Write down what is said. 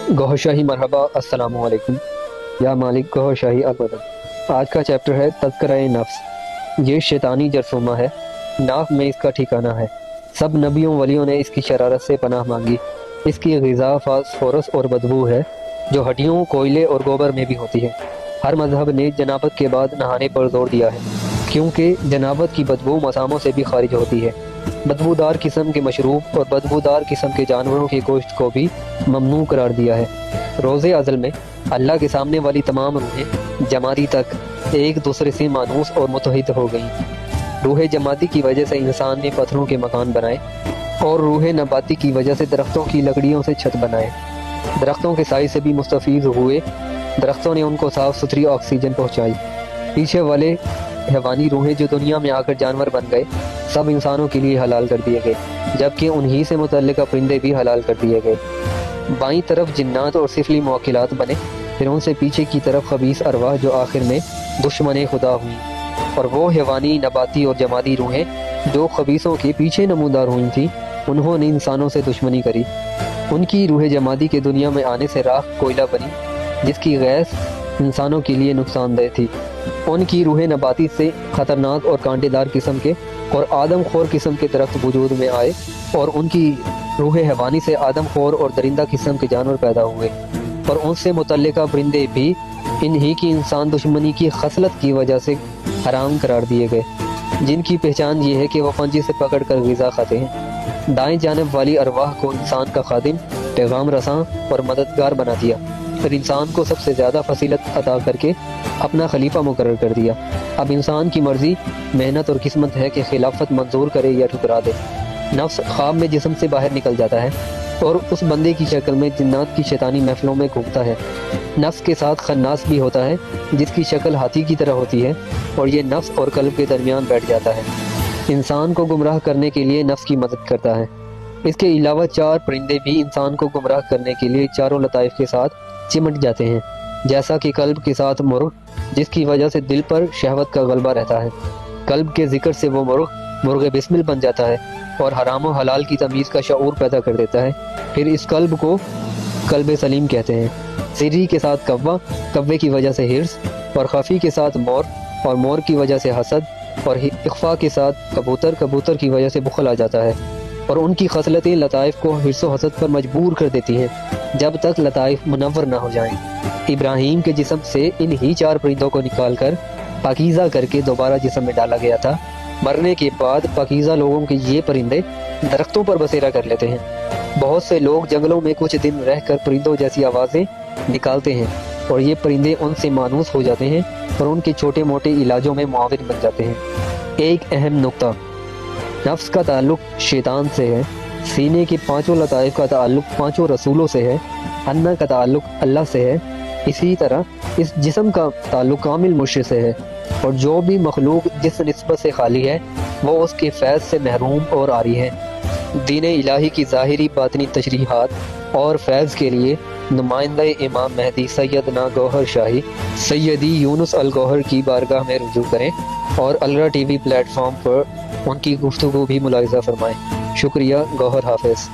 गौहर शाही मरहबा अस्सलाम वालेकुम। या मालिक गौहर शाही अबदन। आज का चैप्टर है तज़किरा-ए नफ्स। ये शैतानी जरसूमा है, नाक में इसका ठिकाना है। सब नबियों वलियों ने इसकी शरारत से पनाह मांगी। इसकी ग़िज़ा फास्फोरस और बदबू है जो हड्डियों, कोयले और गोबर में भी होती है। हर मजहब ने जनाबत के बाद नहाने पर जोर दिया है, क्योंकि जनाबत की बदबू मसामों से भी खारिज होती है। बदबूदार किस्म के मशरूब और बदबूदार किस्म के जानवरों की गोश्त को भी ममनू करार दिया है। रोज़े अज़ल में अल्लाह के सामने वाली तमाम रूहें जमाती तक एक दूसरे से मानूस और मुतहिद हो गईं। रूह जमाती की वजह से इंसान ने पत्थरों के मकान बनाए और रूह नबाती की वजह से दरख्तों की लकड़ियों से छत बनाए। दरख्तों के साए से भी मुस्तफ़ीज़ हुए। दरख्तों ने उनको साफ़ सुथरी ऑक्सीजन पहुँचाई। पीछे वाले हैवानी रूहें जो दुनिया में आकर जानवर बन गए, सब इंसानों के लिए हलाल कर दिए गए, जबकि उन्हीं से मुतल्लिक़ परिंदे भी हलाल कर दिए गए। बाईं तरफ जिन्नात और सिफली मौकिलात बने, फिर उनसे पीछे की तरफ खबीस अरवाह जो आखिर में दुश्मन खुदा हुई। और वो हैवानी, नबाती और जमादी रूहें जो खबीसों के पीछे नमूदार हुई थी, उन्होंने इंसानों से दुश्मनी करी। उनकी रूह जमादी के दुनिया में आने से राख कोयला बनी, जिसकी गैस इंसानों के लिए नुकसानदेह थी। उनकी रूह नबाती से ख़तरनाक और कांटेदार किस्म के और आदमखोर किस्म के दरख्त वजूद में आए, और उनकी रूह हैवानी से आदमखोर और दरिंदा किस्म के जानवर पैदा हुए। और उनसे मुतल्लिका परिंदे भी इन्हीं की इंसान दुश्मनी की खसलत की वजह से हराम करार दिए गए, जिनकी पहचान ये है कि वह पंजे से पकड़ कर ग़िज़ा खाते हैं। दाएं जानब वाली अरवाह को इंसान का खादिम, पैगाम रसां और मददगार बना दिया, फिर इंसान को सबसे ज़्यादा फसीलत अता करके अपना खलीफा मुकर्रर कर दिया। अब इंसान की मर्जी, मेहनत और किस्मत है कि खिलाफत मंजूर करे या ठुकरा दे। नफ्स ख्वाब में जिस्म से बाहर निकल जाता है और उस बंदे की शक्ल में जिन्नात की शैतानी महफिलों में घूमता है। नफ्स के साथ खन्नास भी होता है, जिसकी शक्ल हाथी की तरह होती है, और ये नफ्स और कल्ब के दरमियान बैठ जाता है। इंसान को गुमराह करने के लिए नफ्स की मदद करता है। इसके अलावा चार परिंदे भी इंसान को गुमराह करने के लिए चारों लताइफ के साथ चिमट जाते हैं, जैसा कि कल्ब के साथ मुर्ग, जिसकी वजह से दिल पर शहवत का गलबा रहता है। कल्ब के जिक्र से वो मुर्ग बिस्मिल बन जाता है और हराम और हलाल की तमीज़ का शऊर पैदा कर देता है। फिर इस कल्ब को कल्ब सलीम कहते हैं। सिरी के साथ कव्वा, कव्वे की वजह से हिर्स, और खफी के साथ मोर, और मोर की वजह से हसद, और इख्फा के साथ कबूतर, कबूतर की वजह से बुखल आ जाता है। और उनकी खसलतें लताइफ को हिर्स व हसद पर मजबूर कर देती हैं, जब तक लताइफ मुनव्वर ना हो जाएं। इब्राहीम के जिस्म से इन्हीं चार परिंदों को निकाल कर पाकीज़ा करके दोबारा जिस्म में डाला गया था। मरने के बाद पाकीज़ा लोगों के ये परिंदे दरख्तों पर बसेरा कर लेते हैं। बहुत से लोग जंगलों में कुछ दिन रहकर परिंदों जैसी आवाज़ें निकालते हैं, और ये परिंदे उनसे मानूस हो जाते हैं और उनके छोटे मोटे इलाजों में मुआविन बन जाते हैं। एक अहम नुक्ता, नफ्स का ताल्लुक शैतान से है, सीने के पांचों लताइफ का ताल्लुक पांचों रसूलों से है, अन्ना का ताल्लुक अल्लाह से है। इसी तरह इस जिस्म का ताल्लुक कामिल मुर्शिद से है, और जो भी मखलूक जिस निस्बत से खाली है वो उसके फैज़ से महरूम और आरी है। दीन इलाही की ज़ाहिरी बातनी तशरीहात और फैज़ के लिए नुमाइंदा इमाम महदी सैयदना गौहर शाही सैयदी यूनुस अल गौहर की बारगाह में रुजू करें, और अलरा टीवी प्लेटफॉर्म पर उनकी गुफ्तगू भी मुलाहिज़ा फरमाएं। शुक्रिया। गौहर हाफिज़।